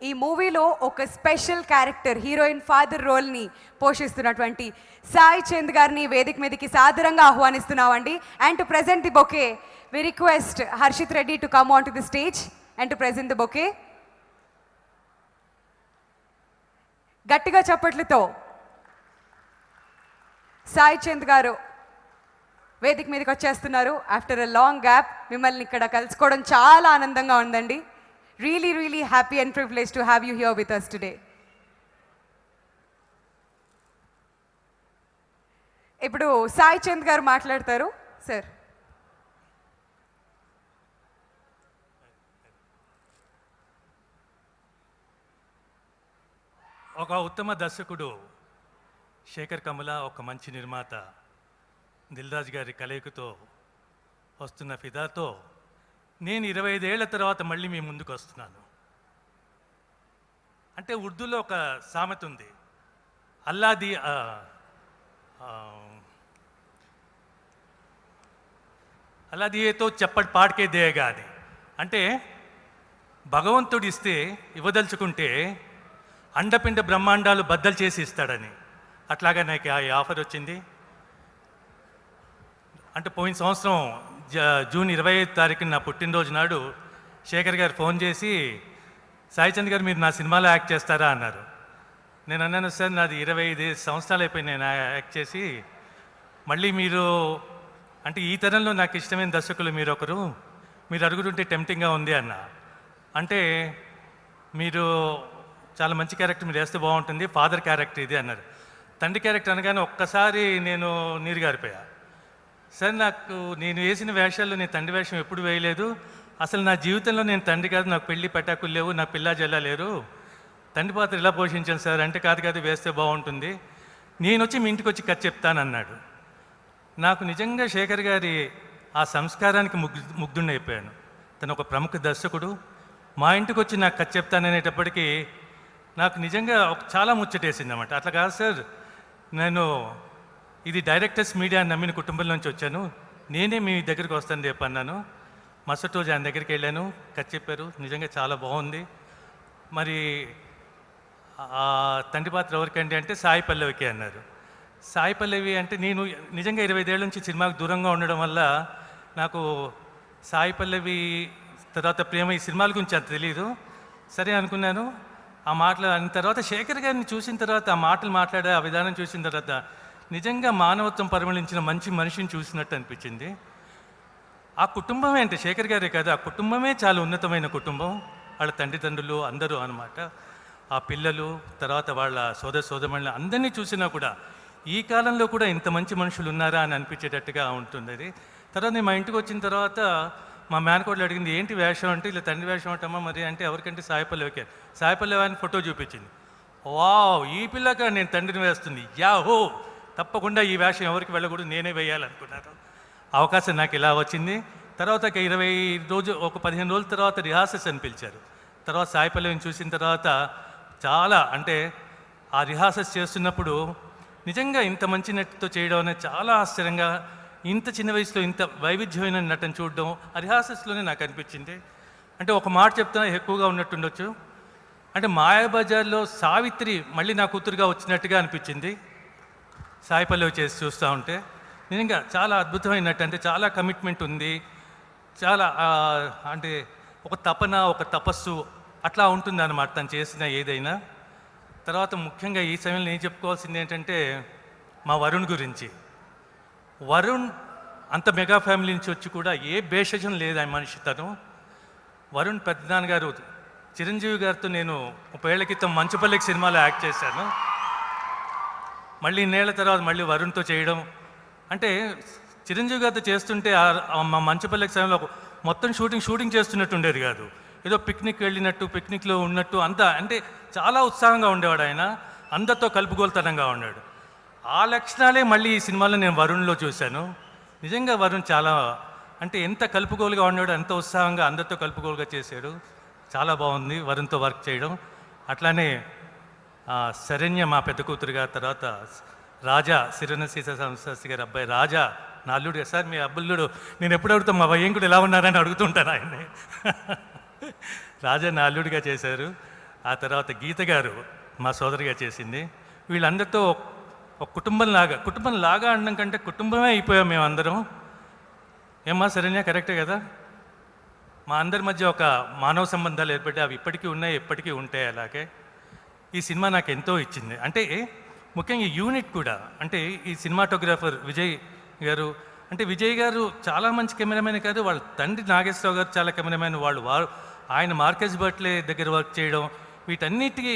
ఈ మూవీలో ఒక స్పెషల్ క్యారెక్టర్ హీరోయిన్ ఫాదర్ రోల్ని పోషిస్తున్నటువంటి సాయి చంద్ గారిని వేదిక మీదకి సాదరంగా ఆహ్వానిస్తున్నామండి. And to present the bouquet we request Harshit Reddy to come on to the stage and to present the bouquet. గట్టిగా చప్పట్లతో సాయి చంద్ గారు వేదిక మీదకి వచ్చేస్తున్నారు. ఆఫ్టర్ ఎ లాంగ్ గ్యాప్ మిమ్మల్ని ఇక్కడ కలుసుకోవడం చాలా ఆనందంగా ఉందండి. Really happy and privilege to have you here with us today. ఇప్పుడు సాయి చంద్ గారు మాట్లాడతారు. సార్, ఒక ఉత్తమ దర్శకుడు శేఖర్ కమల, ఒక మంచి నిర్మాత దిల్ రాజు గారి కలయికతో వస్తున్న ఫిదాతో నేను 25 ఏళ్ల తర్వాత మళ్ళీ మీ ముందుకు వస్తున్నాను. అంటే ఉర్దూలో ఒక సామెత ఉంది, అల్లాదియేతో చప్పటి పాడికే దేగా అని. అంటే భగవంతుడు ఇస్తే ఇవ్వదలుచుకుంటే అండపిండ బ్రహ్మాండాలు బద్దలు చేసి ఇస్తాడని. అట్లాగా నాకు ఈ ఆఫర్ వచ్చింది. అంటే పోయిన సంవత్సరం జూన్ 25వ తారీఖున నా పుట్టినరోజు నాడు శేఖర్ గారు ఫోన్ చేసి, సాయి చంద్ గారు మీరు నా సినిమాలో యాక్ట్ చేస్తారా అన్నారు. నేను అన్నాను, సార్ నాది 25 సంవత్సరాలు అయిపోయి నేను యాక్ట్ చేసి, మళ్ళీ మీరు అంటే ఈ తరంలో నాకు ఇష్టమైన దర్శకులు మీరు ఒకరు, మీరు అడుగుతుంటే టెంప్టింగ్గా ఉంది అన్న. అంటే మీరు చాలా మంచి క్యారెక్టర్ మీరు వేస్తే బాగుంటుంది, ఫాదర్ క్యారెక్టర్ ఇది అన్నారు. తండ్రి క్యారెక్టర్ అనగానే ఒక్కసారి నేను నీరు గారిపోయా. సార్ నాకు నేను వేసిన వేషాల్లో నేను తండ్రి వేషం ఎప్పుడు వేయలేదు, అసలు నా జీవితంలో నేను తండ్రి కాదు, నాకు పెళ్ళి పెటాకులు లేవు, నా పిల్ల జల్లా లేరు, తండ్రి పాత్ర ఇలా పోషించాను సార్ అంటే, కాదు వేస్తే బాగుంటుంది, నేను వచ్చి మీ ఇంటికి వచ్చి కథ చెప్తానన్నాడు. నాకు నిజంగా శేఖర్ గారి ఆ సంస్కారానికి ముగ్ధుండైపోయాను. తను ఒక ప్రముఖ దర్శకుడు, మా ఇంటికి వచ్చి నాకు కథ చెప్తాననేటప్పటికీ నాకు నిజంగా చాలా ముచ్చటేసింది అన్నమాట. అట్లా కాదు సార్, నేను ఇది డైరెక్టర్స్ మీడియా నమ్మిన కుటుంబం నుంచి వచ్చాను, నేనే మీ దగ్గరికి వస్తాను రేపు అన్నాను. మరుసటి రోజు ఆయన దగ్గరికి వెళ్ళాను, కథ చెప్పారు, నిజంగా చాలా బాగుంది. మరి తండ్రి పాత్ర ఎవరికండి అంటే సాయి పల్లవికి అన్నారు. సాయి పల్లవి అంటే నేను నిజంగా 25 ఏళ్ళ నుంచి సినిమాకు దూరంగా ఉండడం వల్ల నాకు సాయి పల్లవి తర్వాత ప్రేమ ఈ సినిమాల గురించి అంత తెలియదు. సరే అనుకున్నాను. ఆ మాటలు అన్న తర్వాత శేఖర్ గారిని చూసిన తర్వాత, ఆ మాటలు మాట్లాడే ఆ విధానం చూసిన తర్వాత నిజంగా మానవత్వం పరిమళించిన మంచి మనిషిని చూసినట్టు అనిపించింది. ఆ కుటుంబమే అంటే శేఖర్ గారే కాదు, ఆ కుటుంబమే చాలా ఉన్నతమైన కుటుంబం. వాళ్ళ తండ్రిదండ్రులు అందరూ అనమాట, ఆ పిల్లలు, తర్వాత వాళ్ళ సోదరమణులు అందరినీ చూసినా కూడా ఈ కాలంలో కూడా ఇంత మంచి మనుషులు ఉన్నారా అని అనిపించేటట్టుగా ఉంటుంది అది. తర్వాత నేను మా ఇంటికి వచ్చిన తర్వాత మా మేనకోడలు అడిగింది, ఏంటి వేషం అంటే, ఇలా తండ్రి వేషం అంటామా మరి అంటే, ఎవరికంటే సాయి పల్లవికే. సాయి పల్లవి అని ఫోటో చూపించింది. వావ్, ఈ పిల్లగా నేను తండ్రిని వేస్తుంది, యాహో, తప్పకుండా ఈ వేషం ఎవరికి వెళ్ళకూడదు, నేనే వేయాలనుకున్నాను. అవకాశం నాకు ఇలా వచ్చింది. తర్వాత ఒక 15 రోజుల తర్వాత రిహార్సల్స్ అని పిలిచారు. తర్వాత సాయి పల్లవిని చూసిన తర్వాత చాలా అంటే ఆ రిహార్సల్స్ చేస్తున్నప్పుడు నిజంగా ఇంత మంచి నటితో చేయడం అనేది చాలా ఆశ్చర్యంగా, ఇంత చిన్న వయసులో ఇంత వైవిధ్యమైన నటన చూడడం ఆ రిహార్సల్స్లోనే నాకు అనిపించింది. అంటే ఒక మాట చెప్తున్నా ఎక్కువగా ఉన్నట్టుండొచ్చు, అంటే మాయాబజార్లో సావిత్రి మళ్ళీ నా కూతురుగా వచ్చినట్టుగా అనిపించింది సాయి పల్లవి చేసి చూస్తూ ఉంటే. నిజంగా చాలా అద్భుతమైన నటి, అంటే చాలా కమిట్మెంట్ ఉంది, చాలా అంటే ఒక తపన, ఒక తపస్సు అట్లా ఉంటుంది అన్నమాట తను చేసిన ఏదైనా. తర్వాత ముఖ్యంగా ఈ సమయంలో నేను చెప్పుకోవాల్సింది ఏంటంటే మా వరుణ్ గురించి. వరుణ్ అంత మెగా ఫ్యామిలీ నుంచి వచ్చి కూడా ఏ భేషజం లేదు ఆ మనిషి. తను వరుణ్ పెద్దనాన్నగారు చిరంజీవి గారితో నేను 30 ఏళ్ల క్రితం మంచుపల్లికి సినిమాలో యాక్ట్ చేశాను. మళ్ళీ ఇన్నేళ్ల తర్వాత మళ్ళీ వరుణ్తో చేయడం అంటే, చిరంజీవి గారితో చేస్తుంటే మా మంచుపల్లికి సమయంలో మొత్తం షూటింగ్ చేస్తున్నట్టు ఉండేది కాదు, ఏదో పిక్నిక్ వెళ్ళినట్టు, పిక్నిక్లో ఉన్నట్టు అంతా, అంటే చాలా ఉత్సాహంగా ఉండేవాడు ఆయన, అందరితో కలుపుగోలుతనంగా ఉన్నాడు. ఆ లక్షణాలే మళ్ళీ ఈ సినిమాలో నేను వరుణ్లో చూశాను. నిజంగా వరుణ్ చాలా అంటే ఎంత కలుపుగోలుగా ఉన్నాడు, ఎంత ఉత్సాహంగా అందరితో కలుపుగోలుగా చేశాడు. చాలా బాగుంది వరుణ్తో వర్క్ చేయడం. అట్లానే శరణ్య మా పెద్ద కూతురుగా, తర్వాత రాజా సిరిన సీతారామశాస్త్రి గారి అబ్బాయి రాజా నా అల్లుడు. సార్ మీ అబ్బుల్లుడు నేను ఎప్పుడు అడుగుతాం మా భయంకుడు ఎలా ఉన్నారని అడుగుతుంటాను ఆయన్ని. రాజా నా అల్లుడిగా చేశారు. ఆ తర్వాత గీత గారు మా సోదరిగా చేసింది. వీళ్ళందరితో ఒక కుటుంబం లాగా అనడం కంటే కుటుంబమే అయిపోయాం మేమందరం. ఏమ్మా శరణ్య, కరెక్టే కదా? మా అందరి మధ్య ఒక మానవ సంబంధాలు ఏర్పడి అవి ఇప్పటికీ ఉన్నాయి, ఎప్పటికీ ఉంటాయి. అలాగే ఈ సినిమా నాకు ఎంతో ఇచ్చింది. అంటే ముఖ్యంగా యూనిట్ కూడా, అంటే ఈ సినిమాటోగ్రాఫర్ విజయ్ గారు, అంటే విజయ్ గారు చాలా మంచి కెమెరామెన్ కాదు, వాళ్ళ తండ్రి నాగేశ్వరరావు గారు చాలా కెమెరామెన్. ఆయన మార్కెస్ బట్లే దగ్గర వర్క్ చేయడం, వీటన్నిటికీ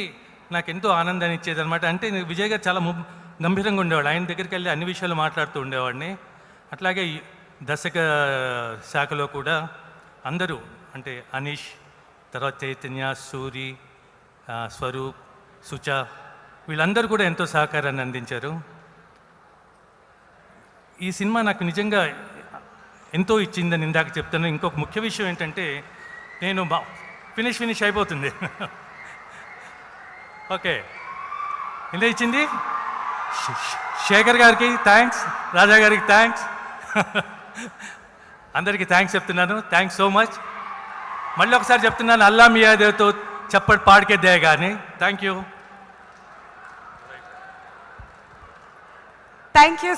నాకు ఎంతో ఆనందాన్ని ఇచ్చేది అనమాట. అంటే విజయ్ గారు చాలా గంభీరంగా ఉండేవాడు. ఆయన దగ్గరికి వెళ్ళి అన్ని విషయాలు మాట్లాడుతూ ఉండేవాడిని. అట్లాగే దర్శక శాఖలో కూడా అందరూ, అంటే అనీష్, తర్వాత చైతన్య, సూరి, స్వరూప్, సుచ, వీళ్ళందరూ కూడా ఎంతో సహకారాన్ని అందించారు. ఈ సినిమా నాకు నిజంగా ఎంతో ఇచ్చిందని ఇందాక చెప్తాను. ఇంకొక ముఖ్య విషయం ఏంటంటే, నేను ఫినిష్ అయిపోతుంది. ఓకే, ఎంత ఇచ్చింది? శేఖర్ గారికి థ్యాంక్స్, రాజా గారికి థ్యాంక్స్, అందరికీ థ్యాంక్స్ చెప్తున్నాను. Thanks so much. మళ్ళీ ఒకసారి చెప్తున్నాను, అల్లా మియాదేవ్తో చప్పటి పాడికే దే కానీ. Thank you. Thank you.